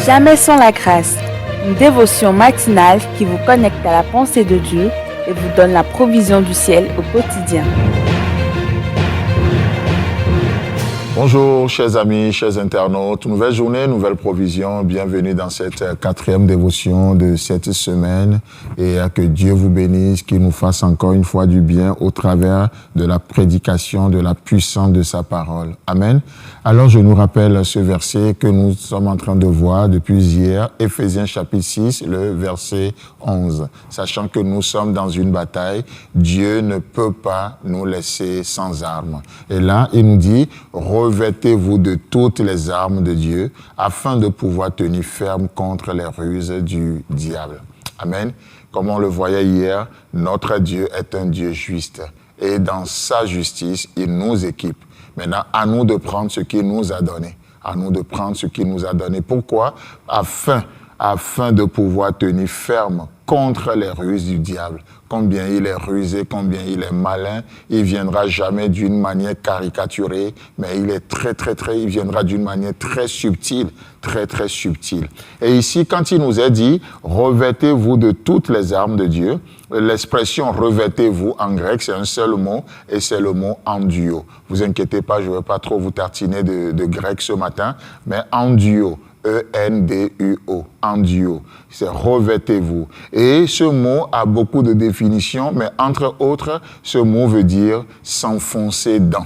Jamais sans la grâce, une dévotion matinale qui vous connecte à la pensée de Dieu et vous donne la provision du ciel au quotidien. Bonjour chers amis, chers internautes, nouvelle journée, nouvelle provision, bienvenue dans cette quatrième dévotion de cette semaine et que Dieu vous bénisse, qu'il nous fasse encore une fois du bien au travers de la prédication, de la puissance de sa parole. Amen. Alors je nous rappelle ce verset que nous sommes en train de voir depuis hier, Éphésiens chapitre 6, le verset 11. Sachant que nous sommes dans une bataille, Dieu ne peut pas nous laisser sans armes. Et là, il nous dit, revêtez-vous de toutes les armes de Dieu afin de pouvoir tenir ferme contre les ruses du diable. Amen. Comme on le voyait hier, notre Dieu est un Dieu juste. Et dans sa justice, il nous équipe. Maintenant, à nous de prendre ce qu'il nous a donné. À nous de prendre ce qu'il nous a donné. Pourquoi? Afin de pouvoir tenir ferme contre les ruses du diable. Combien il est rusé, combien il est malin, il viendra jamais d'une manière caricaturée, mais il est il viendra d'une manière très subtile, très subtile. Et ici, quand il nous est dit, revêtez-vous de toutes les armes de Dieu, l'expression revêtez-vous en grec, c'est un seul mot, et c'est le mot enduo. Vous inquiétez pas, je ne vais pas trop vous tartiner de grec ce matin, mais enduo. E-N-D-U-O, enduo, c'est revêtez-vous. Et ce mot a beaucoup de définitions, mais entre autres, ce mot veut dire s'enfoncer dans.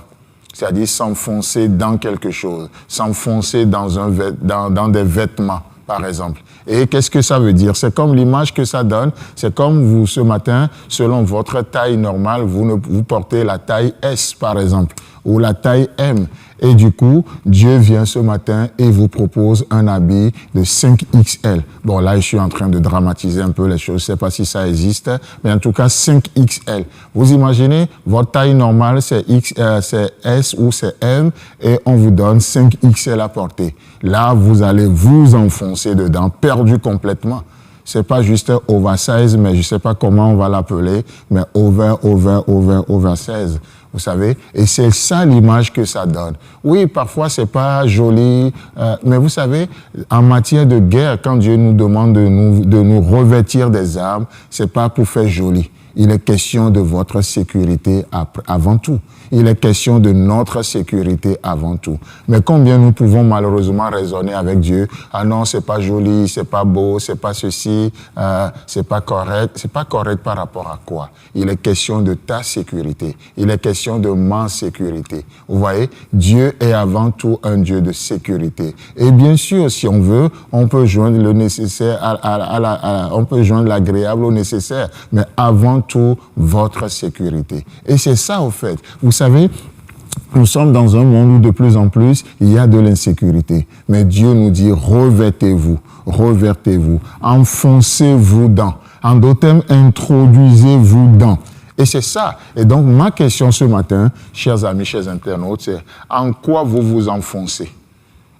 C'est-à-dire s'enfoncer dans quelque chose, s'enfoncer dans des vêtements, par exemple. Et qu'est-ce que ça veut dire? C'est comme l'image que ça donne, c'est comme vous, ce matin, selon votre taille normale, vous portez la taille S, par exemple, ou la taille M. Et du coup, Dieu vient ce matin et vous propose un habit de 5XL. Bon, là, je suis en train de dramatiser un peu les choses. Je ne sais pas si ça existe, mais en tout cas, 5XL. Vous imaginez, votre taille normale, c'est S ou c'est M, et on vous donne 5XL à porter. Là, vous allez vous enfoncer dedans, perdu complètement. C'est pas juste oversize, mais je sais pas comment on va l'appeler, mais oversize. Vous savez, et c'est ça l'image que ça donne. Oui, parfois c'est pas joli, mais vous savez, en matière de guerre, quand Dieu nous demande de nous revêtir des armes, c'est pas pour faire joli. Il est question de votre sécurité avant tout. Il est question de notre sécurité avant tout. Mais combien nous pouvons malheureusement raisonner avec Dieu? Ah non, c'est pas joli, c'est pas beau, c'est pas ceci, c'est pas correct. C'est pas correct par rapport à quoi? Il est question de ta sécurité. Il est question de ma sécurité. Vous voyez? Dieu est avant tout un Dieu de sécurité. Et bien sûr, si on veut, on peut joindre le nécessaire on peut joindre l'agréable au nécessaire. Mais avant tout, votre sécurité. Et c'est ça, au fait. Vous savez, nous sommes dans un monde où de plus en plus, il y a de l'insécurité. Mais Dieu nous dit, revêtez-vous, enfoncez-vous dans. En d'autres termes, introduisez-vous dans. Et c'est ça. Et donc, ma question ce matin, chers amis, chers internautes, c'est en quoi vous vous enfoncez?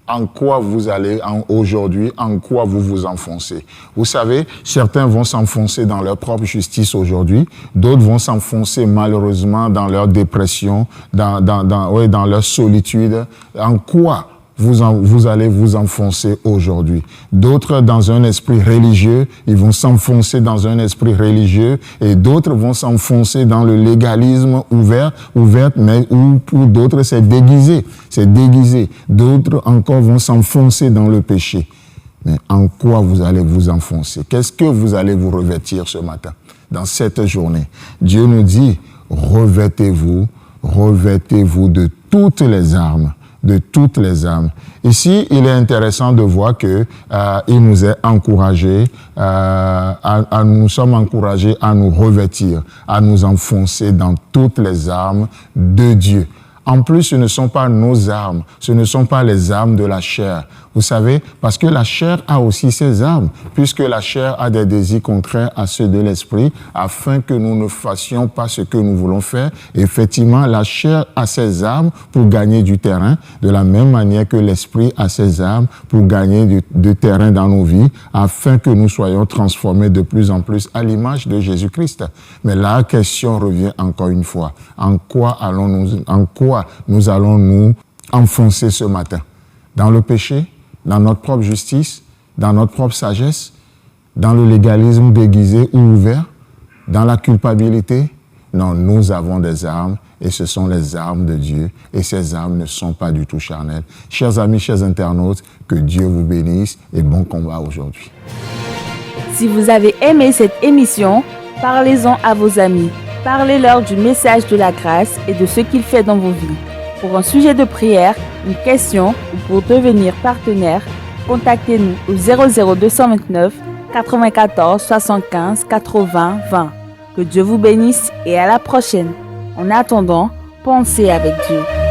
En quoi vous allez aujourd'hui, en quoi vous vous enfoncez? Vous savez, certains vont s'enfoncer dans leur propre justice aujourd'hui, d'autres vont s'enfoncer malheureusement dans leur dépression, dans leur solitude. En quoi vous allez vous enfoncer aujourd'hui? D'autres dans un esprit religieux, ils vont s'enfoncer dans un esprit religieux, et d'autres vont s'enfoncer dans le légalisme ouvert, mais pour d'autres c'est déguisé. D'autres encore vont s'enfoncer dans le péché. Mais en quoi vous allez vous enfoncer? Qu'est-ce que vous allez vous revêtir ce matin, dans cette journée? Dieu nous dit, revêtez-vous de toutes les armes. De toutes les armes. Ici, il est intéressant de voir que il nous est encouragé, nous sommes encouragés à nous revêtir, à nous enfoncer dans toutes les armes de Dieu. En plus, ce ne sont pas nos armes, ce ne sont pas les armes de la chair. Vous savez, parce que la chair a aussi ses armes, puisque la chair a des désirs contraires à ceux de l'esprit, afin que nous ne fassions pas ce que nous voulons faire. Effectivement, la chair a ses armes pour gagner du terrain, de la même manière que l'esprit a ses armes pour gagner du terrain dans nos vies, afin que nous soyons transformés de plus en plus à l'image de Jésus-Christ. Mais la question revient encore une fois. En quoi nous allons nous enfoncer ce matin? Dans le péché? Dans notre propre justice? dans notre propre sagesse, dans le légalisme déguisé ou ouvert, dans la culpabilité. Non, nous avons des armes et ce sont les armes de Dieu et ces armes ne sont pas du tout charnelles. Chers amis, chers internautes, que Dieu vous bénisse et bon combat aujourd'hui. Si vous avez aimé cette émission, parlez-en à vos amis. Parlez-leur du message de la grâce et de ce qu'il fait dans vos vies. Pour un sujet de prière, une question ou pour devenir partenaire, contactez-nous au 00229 94 75 80 20. Que Dieu vous bénisse et à la prochaine. En attendant, pensez avec Dieu.